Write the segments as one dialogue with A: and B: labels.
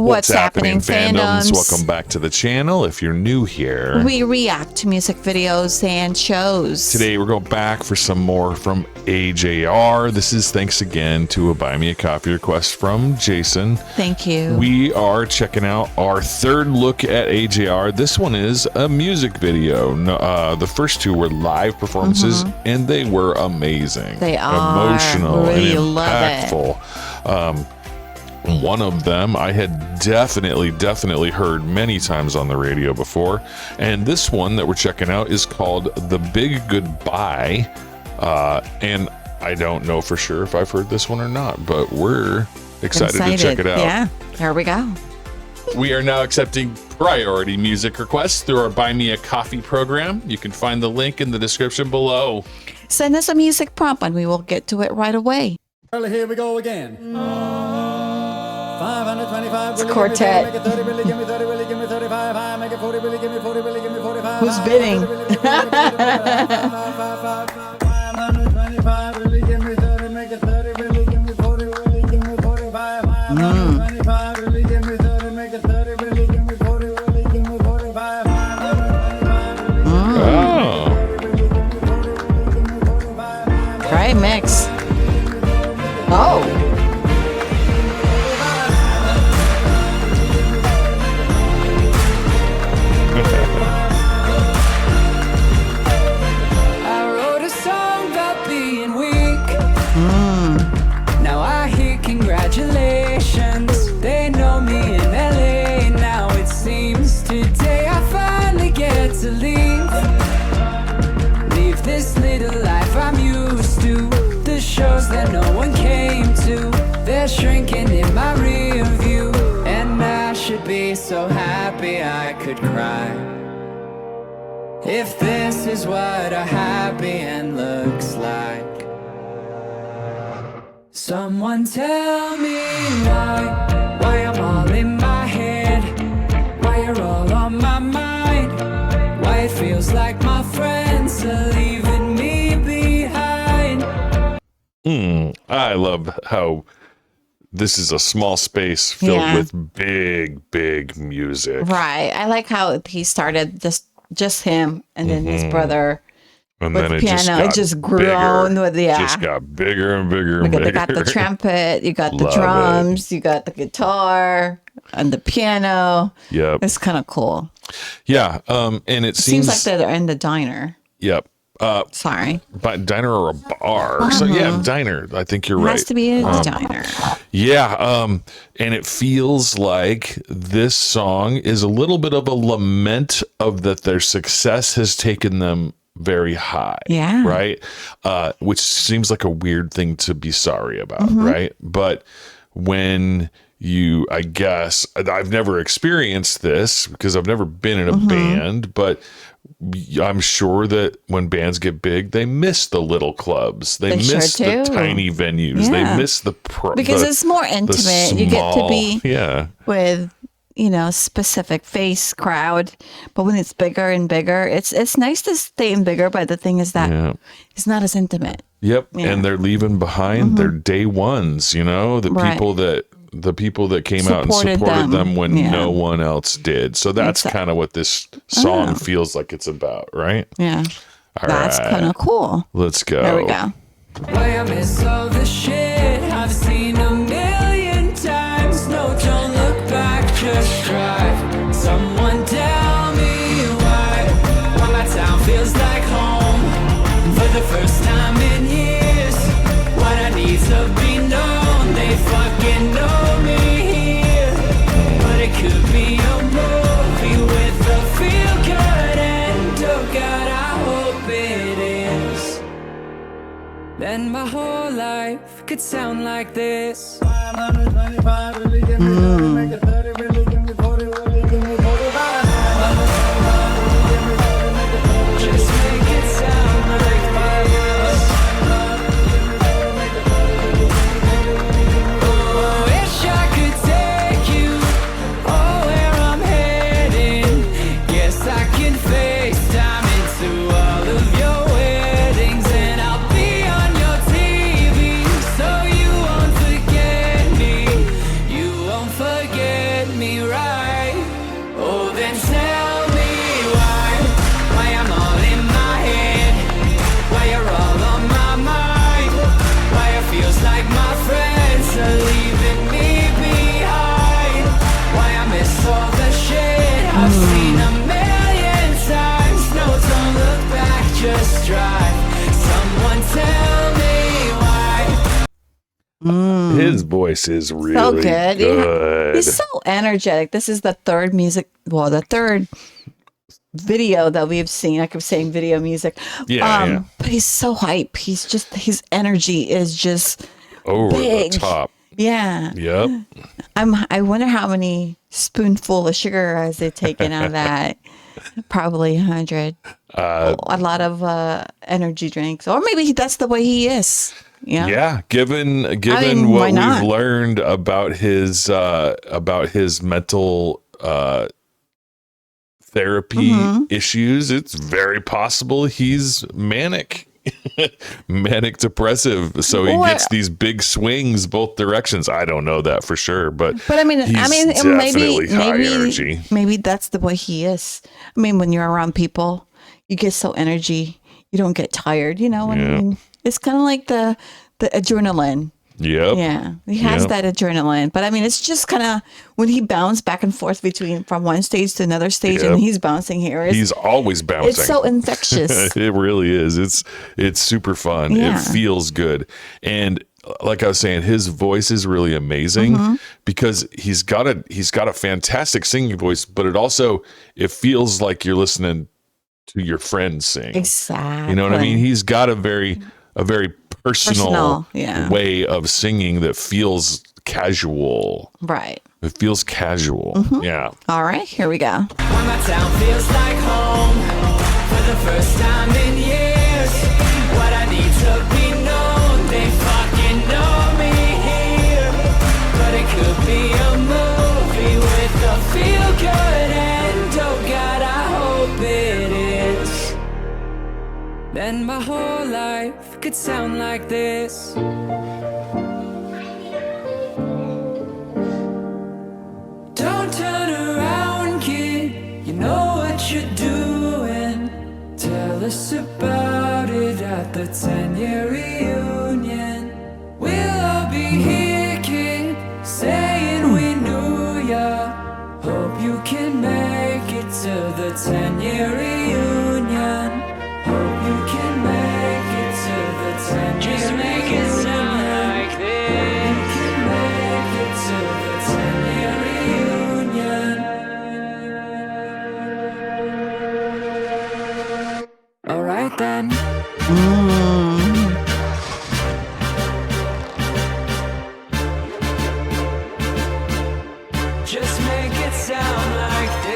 A: What's happening, fandoms?
B: Welcome back to the channel. If you're new here,
A: we react to music videos and shows.
B: Today we're going back for some more from AJR. This is thanks again to a Buy Me a Coffee request from Jason.
A: Thank you.
B: We are checking out our third look at AJR. This one is a music video. The first two were live performances, and they were amazing.
A: They are
B: emotional
A: really
B: and impactful. One of them I had definitely heard many times on the radio before, and this one that we're checking out is called The Big Goodbye, and I don't know for sure if I've heard this one or not, but we're excited to check it out.
A: Yeah, here we go.
B: We are now accepting priority music requests through our Buy Me a Coffee program. You can find the link in the description below.
A: Send us a music prompt and we will get to it right away.
C: Well, here we go again. 525.
A: It's quartet.
C: Make it 30, really give me 30, really give me 35. I make it 40, really give me 40, really give me 45.
A: Who's bidding?
C: 525, really give me 30, make it 30, really give me 40, really give me 45. 525, really give me 30, make it 30, really give me 40, really give me 45. 525,
A: Great mix. Oh.
D: Congratulations, they know me in LA now. It seems today I finally get to leave this little life I'm used to. The shows that no one came to, they're shrinking in my rear view, and I should be so happy I could cry. If this is what a happy end looks like. Someone tell me why I'm all in my head, why you're all on my mind, why it feels like my friends are leaving me behind.
B: I love how this is a small space filled with big music.
A: Right. I like how he started just him and then his brother.
B: And
A: with
B: then
A: the
B: it
A: piano,
B: just got
A: grown with
B: just got bigger and bigger and bigger.
A: You got the trumpet, you got the drums, you got the guitar and the piano.
B: Yep,
A: it's kind of cool.
B: Yeah, and it seems
A: like they're in the diner.
B: Yep.
A: Sorry,
B: but diner or a bar. So yeah, diner. I think you're right.
A: It has to be a diner.
B: Yeah, and it feels like this song is a little bit of a lament of that their success has taken them very high. Yeah. Right. Which seems like a weird thing to be sorry about. Right. But when you, I guess, I've never experienced this because I've never been in a band, but I'm sure that when bands get big, they miss the little clubs. They miss the tiny venues. They miss
A: because it's more intimate. You get to be with, you know, specific face crowd, but when it's bigger and bigger, it's nice to stay in bigger, but the thing is that it's not as intimate.
B: Yep. And they're leaving behind their day ones, you know, the people that came out and supported them when no one else did. So that's kind of what this song feels like it's about, right?
A: Yeah. That's kind of cool.
B: Let's go.
A: There we go.
D: Why I miss all the shit I've seen a million times. No, don't look back, just drive. Someone tell me why my town feels like home for the first time in years. What I need to be known, they fucking know me here. But it could be a movie with a feel good end. Oh God, I hope it is. Then my whole life could sound like this.
C: 525, really give me 30, make it 30, really give me 40, really give me 45.
D: Just make it sound like this. Oh, wish I could take you where I'm heading. Guess I can FaceTime into all of your weddings, and I'll be on your TV so you won't forget me. You won't forget.
B: His voice is really
A: so good.
B: good.
A: He's so energetic. This is the third video that we've seen. I keep saying video music. But he's so hype. His energy is just
B: over
A: big.
B: the top.
A: Yeah.
B: Yep.
A: I wonder how many spoonful of sugar has it taken out of that. Probably 100. A lot of energy drinks, or maybe that's the way he is. Yeah.
B: Given what we've learned about his mental therapy issues, it's very possible he's manic depressive, so he gets these big swings both directions. I don't know that for sure, but he's definitely high energy.
A: Maybe that's the way he is. I mean, when you're around people, you get so energy, you don't get tired. You know what I mean? It's kind of like the adrenaline.
B: Yep.
A: Yeah, he has that adrenaline, but I mean, it's just kind of when he bounces back and forth from one stage to another stage, and he's bouncing here.
B: He's always bouncing.
A: It's so infectious.
B: It really is. It's super fun.
A: Yeah.
B: It feels good, and like I was saying, his voice is really amazing because he's got a fantastic singing voice, but it feels like you're listening to your friend sing.
A: Exactly.
B: You know what I mean? He's got a very personal way of singing that feels casual.
A: Right.
B: It feels casual. Yeah.
A: All right, here we go.
D: When my town feels like home for the first time in years. What I need to be known, they fucking know me here. But it could be a movie with a feel-good end. Oh God, I hope it is. Then my whole life could sound like this. Don't turn around, kid. You know what you're doing. Tell us about it at the 10-year reunion. We'll all be here, kid, saying we knew ya. Hope you can make it to the 10-year reunion. Hope you can make it to the 10-year Just make it sound like this. You can make it to the 10-year reunion. Alright then. Just make it sound like this.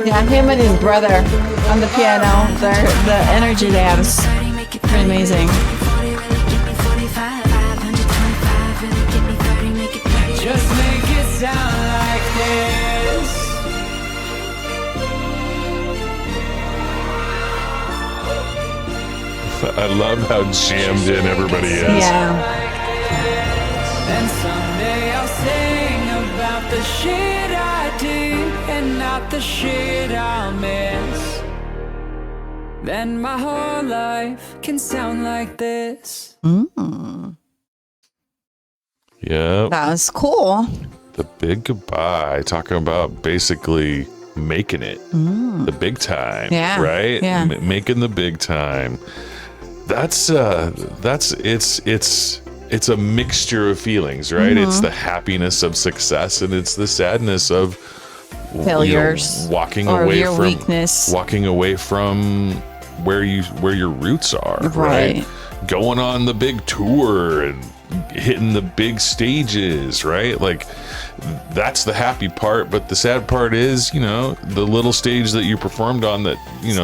A: Yeah, him and his brother on the piano. The energy they have is pretty amazing.
D: Just make it sound like this.
B: I love how jammed in everybody is.
A: Yeah.
D: And someday I'll sing about the shit I did and not the shit I'll miss. Then my whole life can sound like this.
B: Yeah.
A: That was cool.
B: The big goodbye, talking about basically making it the big time.
A: Yeah.
B: Right?
A: Yeah.
B: Making the big time. It's a mixture of feelings, right? It's the happiness of success and it's the sadness of
A: failures,
B: walking
A: or
B: away
A: your
B: from
A: weakness,
B: walking away from where your roots are, right? Going on the big tour and hitting the big stages, right? Like that's the happy part, but the sad part is, the little stage that you performed on that,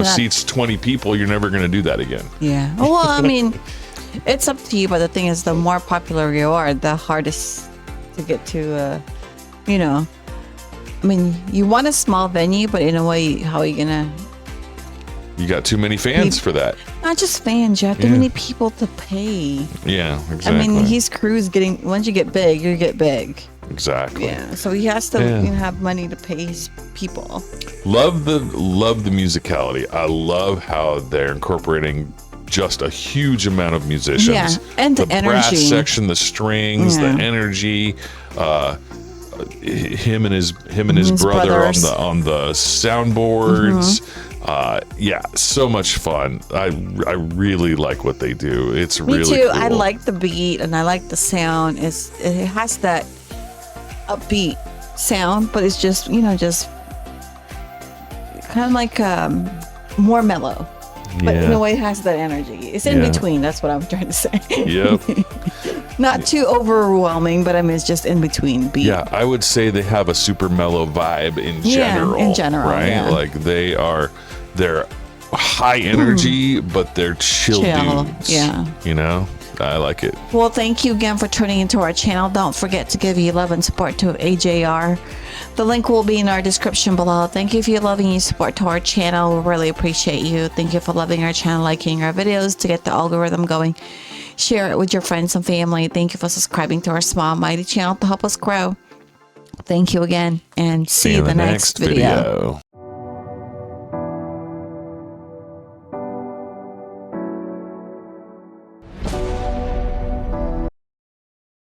B: seats 20 people, you're never going to do that again.
A: Yeah. Well, I mean, it's up to you, but the thing is, the more popular you are, the hardest to get to, I mean, you want a small venue, but in a way, how are you going to?
B: You got too many fans for that.
A: Not just fans, you have too many people to pay.
B: Yeah, exactly.
A: I mean, his crew's once you get big, you get big.
B: Exactly.
A: Yeah, so he has to have money to pay his people.
B: Love the musicality. I love how they're incorporating just a huge amount of musicians.
A: Yeah, and the energy.
B: Brass section, the strings, the energy. him and his brother on the soundboards. Yeah, so much fun. I really like what they do. It's really cool.
A: I like the beat and I like the sound. It has that upbeat sound, but it's just just kind of like more mellow. But in a way, it has that energy. It's in between. That's what I'm trying to say.
B: Yep.
A: Not too overwhelming, but I mean, it's just in between beat.
B: Yeah, I would say they have a super mellow vibe in general.
A: In general,
B: right?
A: Yeah.
B: Like they're high energy, but they're chill dudes.
A: Yeah.
B: I like it.
A: Well, thank you again for tuning into our channel. Don't forget to give your love and support to AJR. The link will be in our description below. Thank you for your love and your support to our channel. We really appreciate you. Thank you for loving our channel, liking our videos to get the algorithm going. Share it with your friends and family. Thank you for subscribing to our small, mighty channel to help us grow. Thank you again, and see you in the next video.